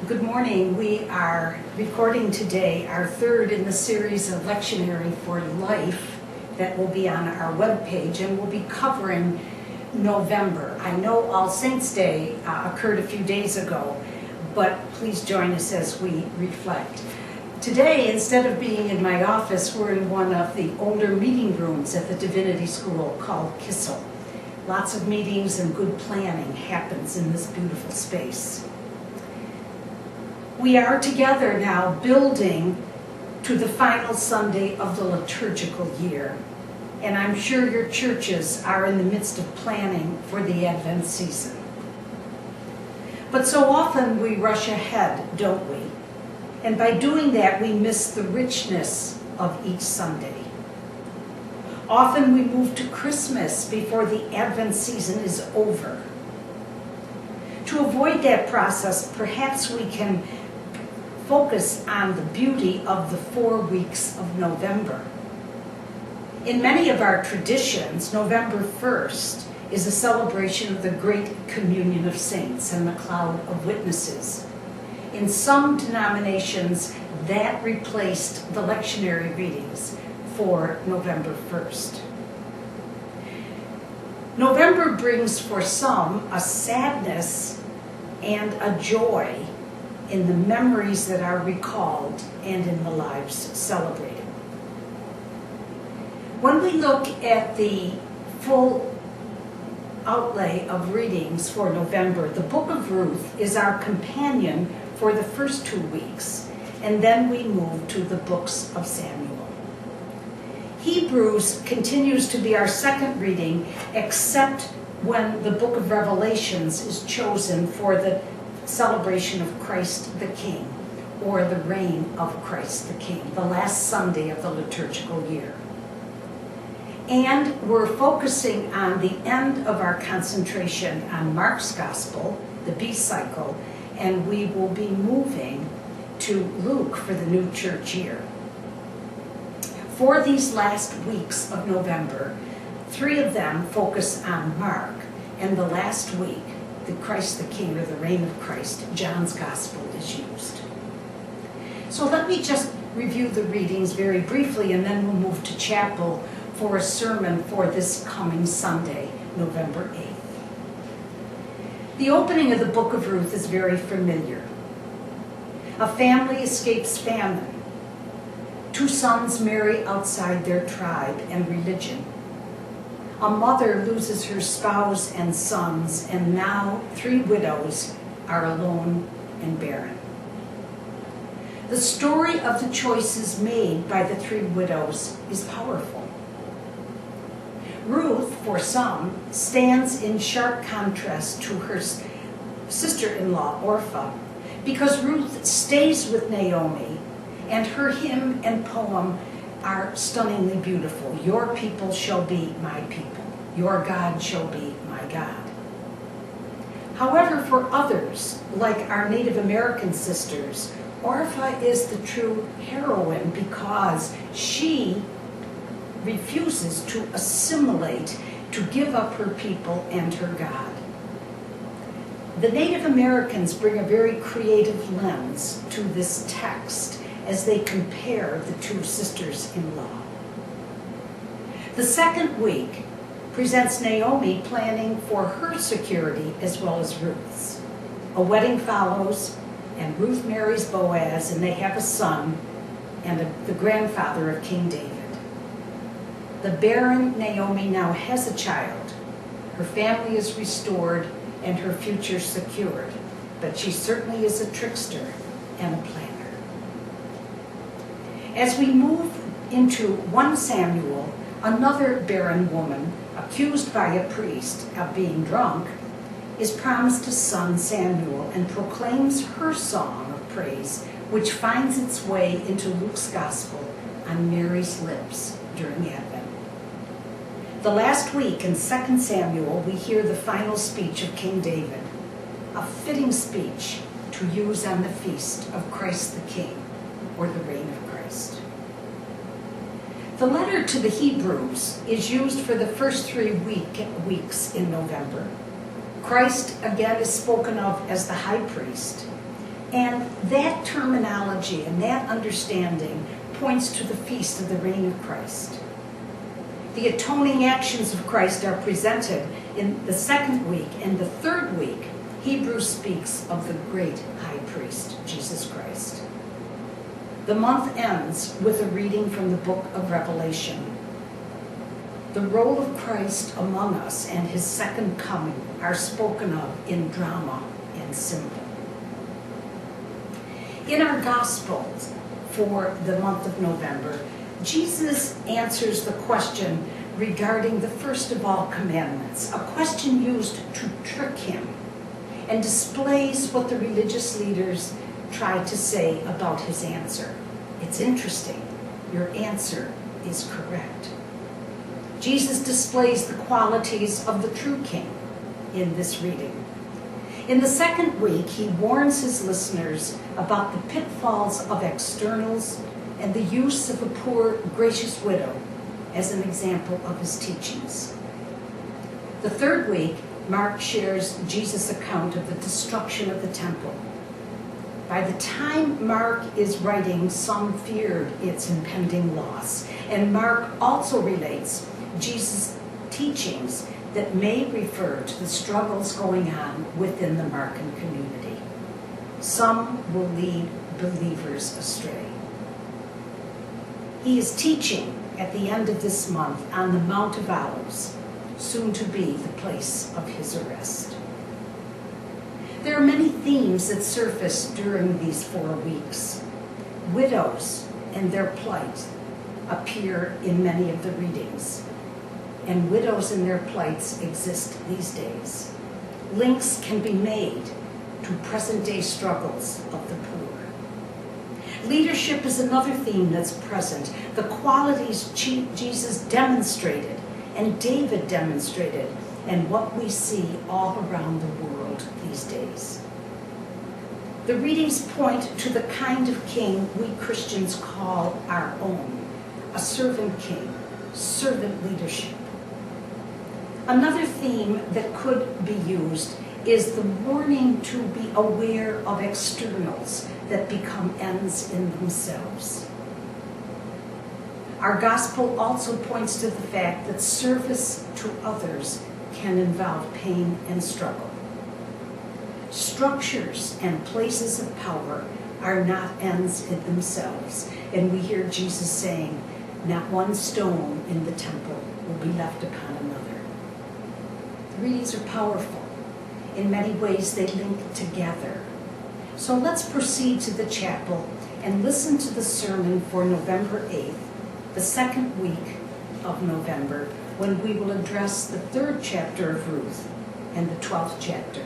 Good morning. We are recording today our third in the series of Lectionary for Life that will be on our webpage, and we'll be covering November. I know All Saints' Day occurred a few days ago, but please join us as we reflect. Today, instead of being in my office, we're in one of the older meeting rooms at the Divinity School called Kissel. Lots of meetings and good planning happens in this beautiful space. We are together now building to the final Sunday of the liturgical year, and I'm sure your churches are in the midst of planning for the Advent season. But so often we rush ahead, don't we? And by doing that, we miss the richness of each Sunday. Often we move to Christmas before the Advent season is over. To avoid that process, perhaps we can focus on the beauty of the 4 weeks of November. In many of our traditions, November 1st is a celebration of the great communion of saints and the cloud of witnesses. In some denominations, that replaced the lectionary readings for November 1st. November brings for some a sadness and a joy in the memories that are recalled and in the lives celebrated. When we look at the full outlay of readings for November, the book of Ruth is our companion for the first 2 weeks, and then we move to the books of Samuel. Hebrews continues to be our second reading, except when the book of Revelations is chosen for the celebration of Christ the King, or the reign of Christ the King, the last Sunday of the liturgical year. And we're focusing on the end of our concentration on Mark's Gospel, the B cycle, and we will be moving to Luke for the new church year. For these last weeks of November, 3 of them focus on Mark, and the last week, the Christ the King, or the reign of Christ, John's Gospel is used. So let me just review the readings very briefly, and then we'll move to chapel for a sermon for this coming Sunday, November 8th. The opening of the book of Ruth is very familiar. A family escapes famine. 2 sons marry outside their tribe and religion. A mother loses her spouse and sons, and now 3 widows are alone and barren. The story of the choices made by the 3 widows is powerful. Ruth, for some, stands in sharp contrast to her sister-in-law, Orpah, because Ruth stays with Naomi, and her hymn and poem are stunningly beautiful. Your people shall be my people. Your God shall be my God. However, for others, like our Native American sisters, Orpah is the true heroine because she refuses to assimilate, to give up her people and her God. The Native Americans bring a very creative lens to this text as they compare the 2 sisters-in-law. The second week presents Naomi planning for her security as well as Ruth's. A wedding follows, and Ruth marries Boaz, and they have a son and the grandfather of King David. The barren Naomi now has a child. Her family is restored and her future secured, but she certainly is a trickster and a planner. As we move into 1 Samuel, another barren woman, accused by a priest of being drunk, is promised a son, Samuel, and proclaims her song of praise, which finds its way into Luke's Gospel on Mary's lips during Advent. The last week in 2 Samuel, we hear the final speech of King David, a fitting speech to use on the feast of Christ the King, or the reign of Christ. The letter to the Hebrews is used for the first 3 weeks in November. Christ again is spoken of as the high priest, And that terminology and that understanding points to the feast of the reign of Christ. The atoning actions of Christ are presented in the second week, and the third week, Hebrews speaks of the great high priest, Jesus Christ. The month ends with a reading from the book of Revelation. The role of Christ among us and his second coming are spoken of in drama and symbol. In our Gospels for the month of November, Jesus answers the question regarding the first of all commandments, a question used to trick him, and displays what the religious leaders tried to say about his answer. It's interesting. Your answer is correct. Jesus displays the qualities of the true king in this reading. In the second week, he warns his listeners about the pitfalls of externals and the use of a poor, gracious widow as an example of his teachings. The third week, Mark shares Jesus' account of the destruction of the temple. By the time Mark is writing, some feared its impending loss. And Mark also relates Jesus' teachings that may refer to the struggles going on within the Markan community. Some will lead believers astray. He is teaching at the end of this month on the Mount of Olives, soon to be the place of his arrest. There are many themes that surface during these 4 weeks. Widows and their plight appear in many of the readings, and widows and their plights exist these days. Links can be made to present-day struggles of the poor. Leadership is another theme that's present. The qualities Jesus demonstrated and David demonstrated, and what we see all around the world these days. The readings point to the kind of king we Christians call our own, a servant king, servant leadership. Another theme that could be used is the warning to be aware of externals that become ends in themselves. Our gospel also points to the fact that service to others can involve pain and struggle. Structures and places of power are not ends in themselves, and we hear Jesus saying, "Not one stone in the temple will be left upon another." The readings are powerful. In many ways, they link together. So let's proceed to the chapel and listen to the sermon for November 8th, the second week of November, when we will address the 3rd chapter of Ruth and the 12th chapter